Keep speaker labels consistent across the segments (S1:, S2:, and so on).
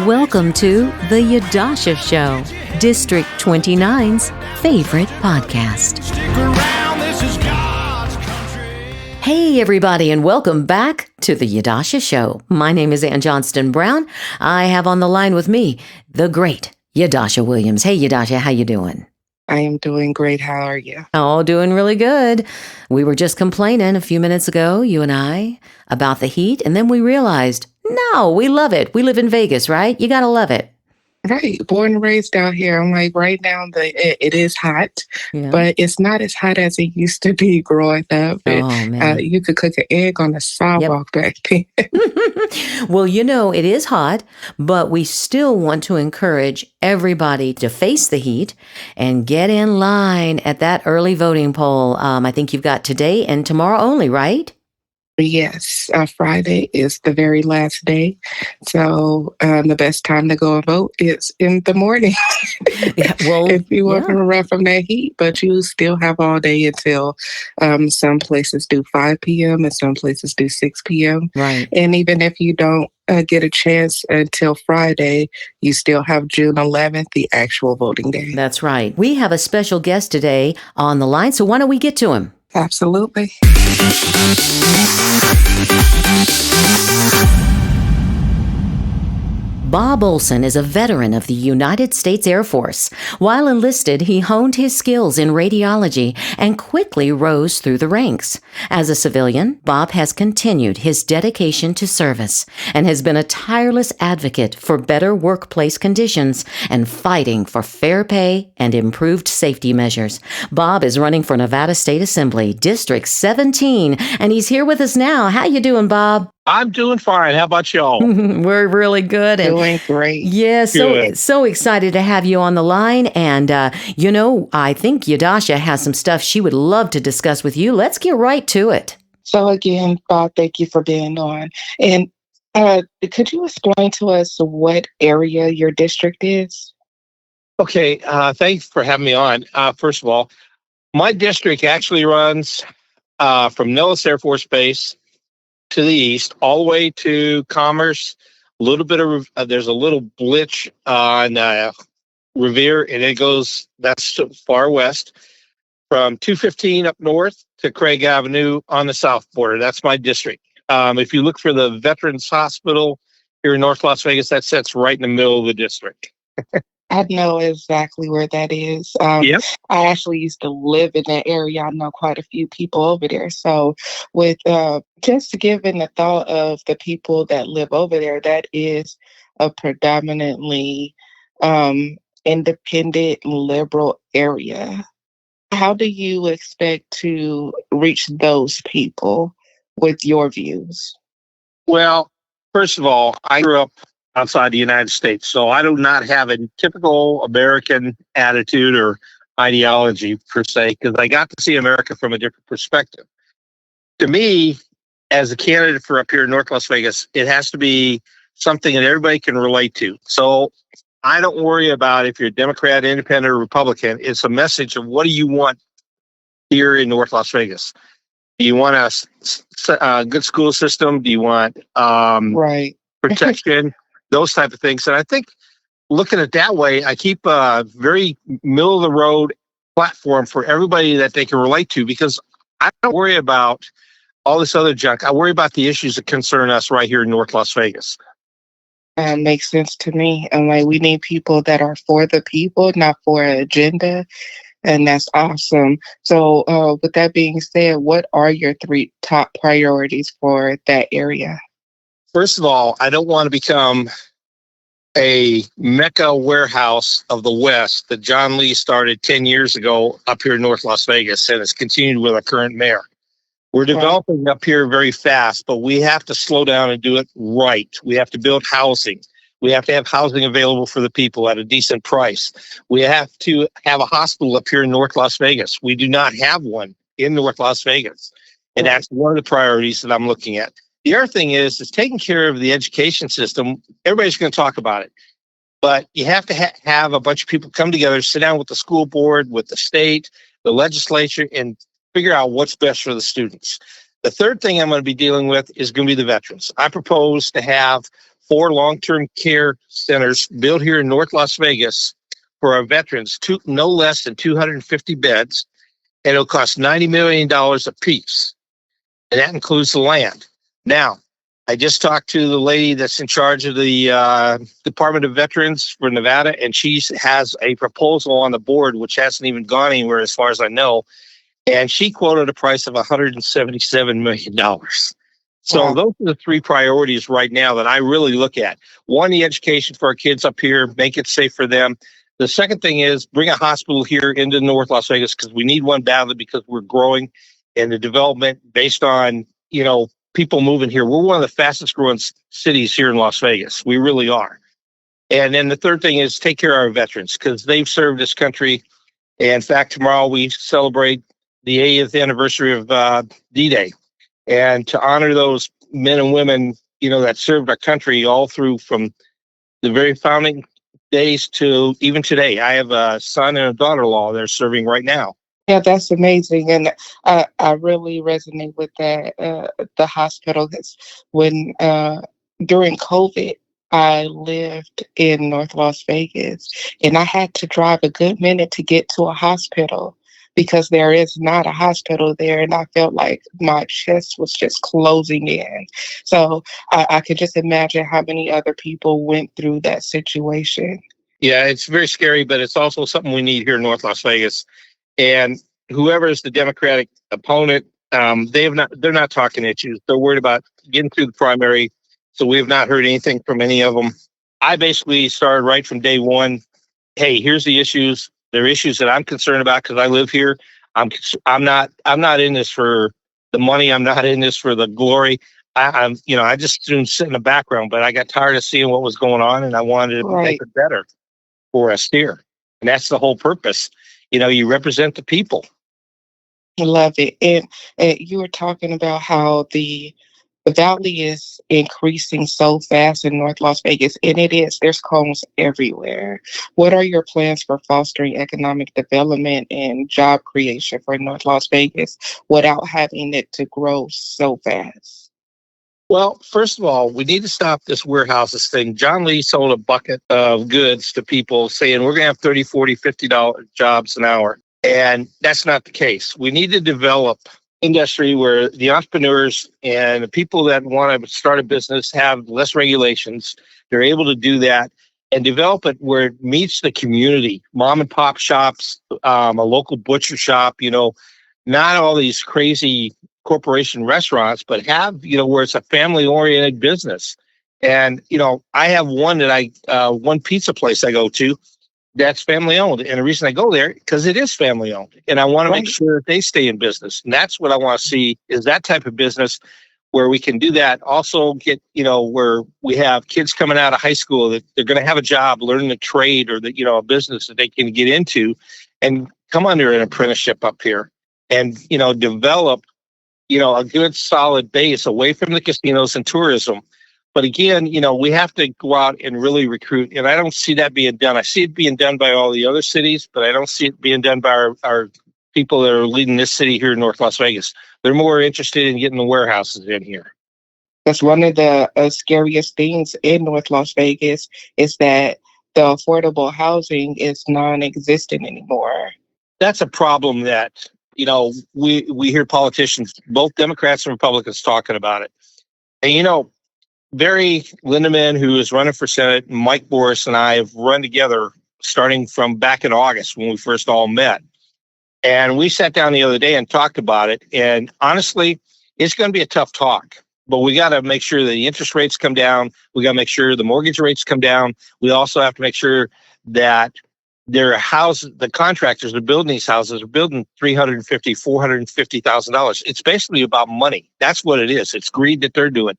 S1: Welcome to the Yadusha Show, District 29's favorite podcast. Hey, everybody, and welcome back to the Yadusha Show. My name is Ann Johnston Brown. I have on the line with me the great Yadusha Williams. Hey, Yadusha, how you doing?
S2: I am doing great. How are you?
S1: Oh, doing really good. We were just complaining a few minutes ago, you and I, about the heat, and then we realized, no, we love it. We live in Vegas, right? You gotta love it.
S2: Right. Born and raised out here. I'm like, right now, it is hot,
S1: Yeah.
S2: but it's not as hot as it used to be growing up.
S1: Oh, man.
S2: You could cook an egg on the sidewalk back then.
S1: Well, you know, it is hot, but we still want to encourage everybody to face the heat and get in line at that early voting poll. I think you've got today and tomorrow only, right?
S2: Yes, Friday is the very last day. So the best time to go and vote is in the morning. If you want to run from that heat, but you still have all day until some places do 5 p.m. and some places do 6 p.m.
S1: Right.
S2: And even if you don't get a chance until Friday, you still have June 11th, the actual voting day.
S1: That's right. We have a special guest today on the line, so why don't we get to him?
S2: Absolutely.
S1: Bob Olson is a veteran of the United States Air Force. While enlisted, he honed his skills in radiology and quickly rose through the ranks. As a civilian, Bob has continued his dedication to service and has been a tireless advocate for better workplace conditions and fighting for fair pay and improved safety measures. Bob is running for Nevada State Assembly, District 17, and he's here with us now. How you doing, Bob?
S3: I'm doing fine. How about y'all?
S1: We're really good. And
S2: doing great.
S1: yeah, so excited to have you on the line. And, I think Yadusha has some stuff she would love to discuss with you. Let's get right to it.
S2: So again, Bob, thank you for being on. And could you explain to us what area your district is?
S3: Okay, thanks for having me on. First of all, my district actually runs from Nellis Air Force Base to the east, all the way to Commerce. A little bit of there's a little blitz on Revere, and it goes that's far west from 215 up north to Craig Avenue on the south border. That's my district. If you look for the Veterans Hospital here in North Las Vegas, that sits right in the middle of the district.
S2: I know exactly where that is.
S3: Yep.
S2: I actually used to live in that area. I know quite a few people over there. So with just giving the thought of the people that live over there, that is a predominantly independent liberal area. How do you expect to reach those people with your views?
S3: Well, first of all, I grew up outside the United States, so I do not have a typical American attitude or ideology per se, because I got to see America from a different perspective. To me, as a candidate for up here in North Las Vegas, it has to be something that everybody can relate to. So I don't worry about if you're a Democrat, Independent, or Republican. It's a message of what do you want here in North Las Vegas? Do you want a good school system? Do you want
S2: right
S3: protection? Those type of things. And I think looking at it that way, I keep a very middle of the road platform for everybody that they can relate to, because I don't worry about all this other junk. I worry about the issues that concern us right here in North Las Vegas.
S2: Makes sense to me. And like, we need people that are for the people, not for an agenda. And that's awesome. So with that being said, what are your 3 top priorities for that area?
S3: First of all, I don't want to become a Mecca warehouse of the West that John Lee started 10 years ago up here in North Las Vegas, and it's continued with our current mayor. We're developing up here very fast, but we have to slow down and do it right. We have to build housing. We have to have housing available for the people at a decent price. We have to have a hospital up here in North Las Vegas. We do not have one in North Las Vegas, and that's one of the priorities that I'm looking at. The other thing is taking care of the education system. Everybody's going to talk about it, but you have to have a bunch of people come together, sit down with the school board, with the state, the legislature, and figure out what's best for the students. The third thing I'm going to be dealing with is going to be the veterans. I propose to have 4 long-term care centers built here in North Las Vegas for our veterans, no less than 250 beds, and it'll cost $90 million a piece, and that includes the land. Now, I just talked to the lady that's in charge of the Department of Veterans for Nevada, and she has a proposal on the board which hasn't even gone anywhere as far as I know, and she quoted a price of $177 million. So those are the 3 priorities right now that I really look at. 1, the education for our kids up here, make it safe for them. The second thing is bring a hospital here into North Las Vegas because we need one badly because we're growing in the development based on, people moving here. We're one of the fastest growing cities here in Las Vegas. We really are. And then the third thing is take care of our veterans because they've served this country. And in fact, tomorrow we celebrate the 80th anniversary of D-Day. And to honor those men and women, that served our country all through from the very founding days to even today. I have a son and a daughter-in-law that are serving right now.
S2: Yeah, that's amazing. And I really resonate with that, the hospital. Because when during COVID, I lived in North Las Vegas, and I had to drive a good minute to get to a hospital because there is not a hospital there. And I felt like my chest was just closing in. So I could just imagine how many other people went through that situation.
S3: Yeah, it's very scary, but it's also something we need here in North Las Vegas. And whoever is the Democratic opponent, they're not talking issues. They're worried about getting through the primary. So we have not heard anything from any of them. I basically started right from day one. Hey, here's the issues. They're issues that I'm concerned about because I live here. I'm not in this for the money. I'm not in this for the glory. I just soon sit in the background, but I got tired of seeing what was going on, and I wanted to make it better for us here. And that's the whole purpose. You represent the people.
S2: I love it. And you were talking about how the valley is increasing so fast in North Las Vegas, and it is. There's cones everywhere. What are your plans for fostering economic development and job creation for North Las Vegas without having it to grow so fast?
S3: Well, first of all, we need to stop this warehouses thing. John Lee sold a bucket of goods to people saying we're going to have $30, $40, $50 jobs an hour. And that's not the case. We need to develop industry where the entrepreneurs and the people that want to start a business have less regulations. They're able to do that and develop it where it meets the community, mom and pop shops, a local butcher shop, not all these crazy corporation restaurants, but have, where it's a family oriented business. And, I have one pizza place I go to that's family owned. And the reason I go there, because it is family owned. And I want to make sure that they stay in business. And that's what I want to see is that type of business where we can do that. Also get, where we have kids coming out of high school that they're going to have a job, learning a trade or that, a business that they can get into and come under an apprenticeship up here and, develop, a good solid base away from the casinos and tourism. But again, we have to go out and really recruit. And I don't see that being done. I see it being done by all the other cities, but I don't see it being done by our people that are leading this city here in North Las Vegas. They're more interested in getting the warehouses in here.
S2: That's one of the scariest things in North Las Vegas is that the affordable housing is non-existent anymore.
S3: That's a problem that, we hear politicians, both Democrats and Republicans, talking about it. And, Barry Lindeman, who is running for Senate, Mike Boris and I have run together starting from back in August when we first all met. And we sat down the other day and talked about it. And honestly, it's going to be a tough talk. But we got to make sure that the interest rates come down. We got to make sure the mortgage rates come down. We also have to make sure that their houses, the contractors that are building these houses are building $350,000, $450,000. It's basically about money. That's what it is. It's greed that they're doing.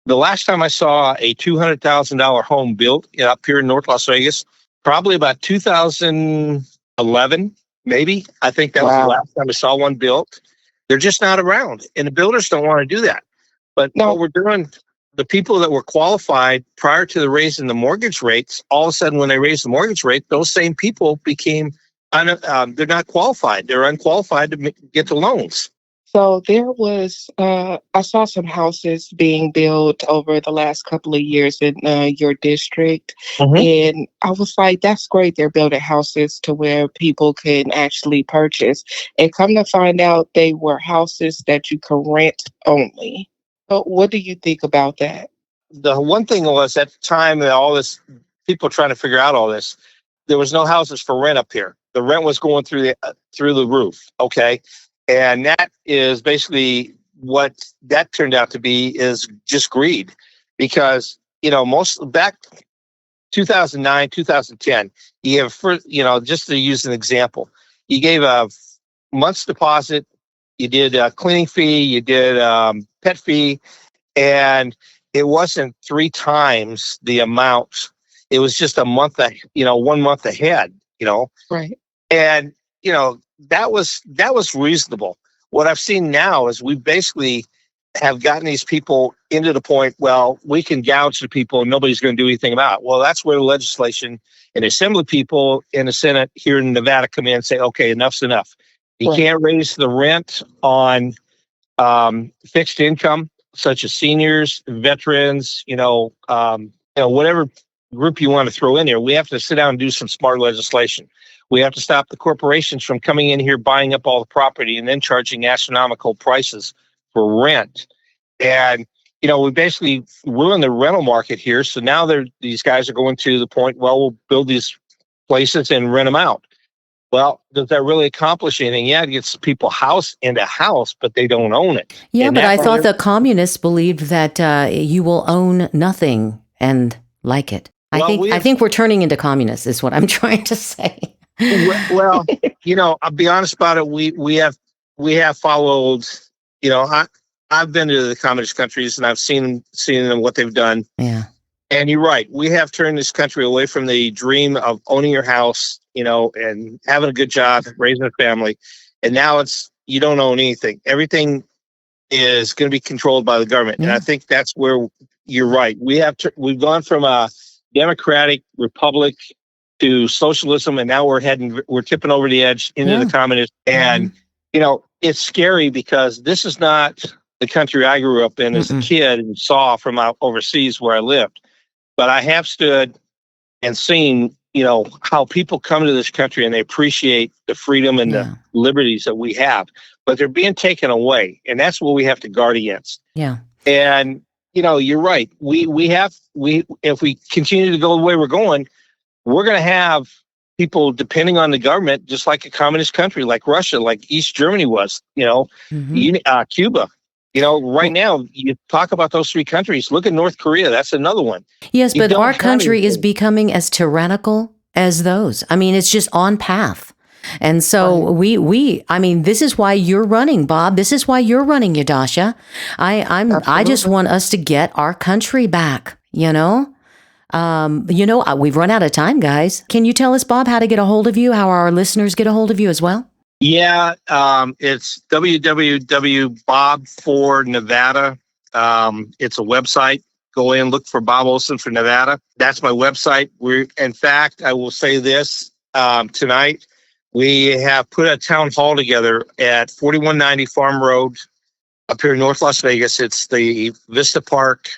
S3: The last time I saw a $200,000 home built up here in North Las Vegas, probably about 2011, maybe. I think that was the last time I saw one built. They're just not around. And the builders don't want to do that. But what we're doing, the people that were qualified prior to the raising the mortgage rates, all of a sudden when they raised the mortgage rate, those same people became, they're not qualified. They're unqualified to get the loans.
S2: So there was, I saw some houses being built over the last couple of years in your district. And I was like, that's great. They're building houses to where people can actually purchase. And come to find out, they were houses that you can rent only. But what do you think about that?
S3: The one thing was at the time that all this people trying to figure out all this, there was no houses for rent up here. The rent was going through the roof. Okay. And that is basically what that turned out to be, is just greed, because, most back 2009, 2010, you have, just to use an example, you gave a month's deposit, you did a cleaning fee, you did pet fee, and it wasn't 3 times the amount. It was just a month, 1 month ahead,
S2: Right.
S3: And, that was reasonable. What I've seen now is we basically have gotten these people into the point, well, we can gouge the people and nobody's going to do anything about it. Well, that's where the legislation and assembly people in the Senate here in Nevada come in and say, okay, enough's enough. You can't raise the rent on fixed income, such as seniors, veterans, whatever group you want to throw in there. We have to sit down and do some smart legislation. We have to stop the corporations from coming in here, buying up all the property, and then charging astronomical prices for rent. And, we basically ruined the rental market here. So now these guys are going to the point, well, we'll build these places and rent them out. Well, does that really accomplish anything? Yeah, it gets people house into house, but they don't own it.
S1: Yeah, but I thought the communists believed that you will own nothing and like it. I think we're turning into communists, is what I'm trying to say.
S3: Well, I'll be honest about it. We have followed. I've been to the communist countries and I've seen them, what they've done.
S1: Yeah.
S3: And you're right. We have turned this country away from the dream of owning your house, and having a good job, raising a family. And now you don't own anything. Everything is going to be controlled by the government. Yeah. And I think that's where you're right. We've gone from a democratic republic to socialism, and now we're tipping over the edge into the communist. And, it's scary because this is not the country I grew up in as a kid and saw from out overseas where I lived. But I have stood and seen, how people come to this country and they appreciate the freedom and the liberties that we have, but they're being taken away. And that's what we have to guard against.
S1: Yeah.
S3: And, you're right. If we continue to go the way we're going, we're going to have people depending on the government, just like a communist country, like Russia, like East Germany was, Cuba. Right now, you talk about those 3 countries. Look at North Korea. That's another one.
S1: Yes, but our country is becoming as tyrannical as those. I mean, it's just on path. And so this is why you're running, Bob. This is why you're running, Yadusha. I just want us to get our country back, We've run out of time, guys. Can you tell us, Bob, how to get a hold of you, how our listeners get a hold of you as well?
S3: Yeah, it's www.bob4nevada. It's a website. Go in, look for Bob Olson for Nevada. That's my website. In fact, I will say this, tonight, we have put a town hall together at 4190 Farm Road up here in North Las Vegas. It's the Vista Park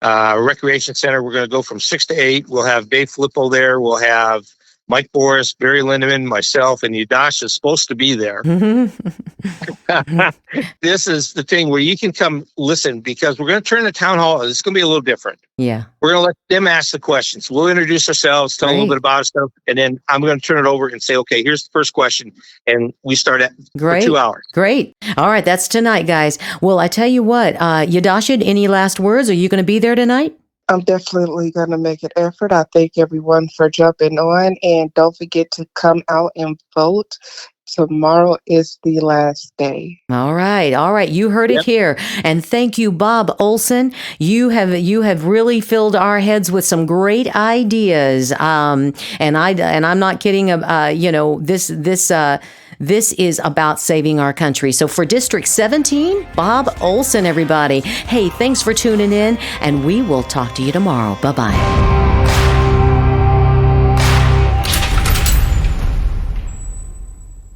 S3: Recreation Center. We're going to go from 6 to 8. We'll have Dave Filippo there. We'll have Mike Boris, Barry Lindeman, myself, and Yadusha is supposed to be there. This is the thing where you can come listen, because we're going to turn the town hall. It's going to be a little different.
S1: Yeah.
S3: We're going to let them ask the questions. We'll introduce ourselves, tell a little bit about ourselves, and then I'm going to turn it over and say, okay, here's the first question. And we start for 2 hours.
S1: Great. All right. That's tonight, guys. Well, I tell you what, Yadusha, any last words? Are you going to be there tonight?
S2: I'm definitely going to make an effort. I thank everyone for jumping on. And don't forget to come out and vote. Tomorrow is the last day.
S1: All right. You heard it here. And thank you, Bob Olson. You have really filled our heads with some great ideas. And I'm not kidding. This is about saving our country. So for District 17, Bob Olson, everybody. Hey, thanks for tuning in, and we will talk to you tomorrow. Bye-bye.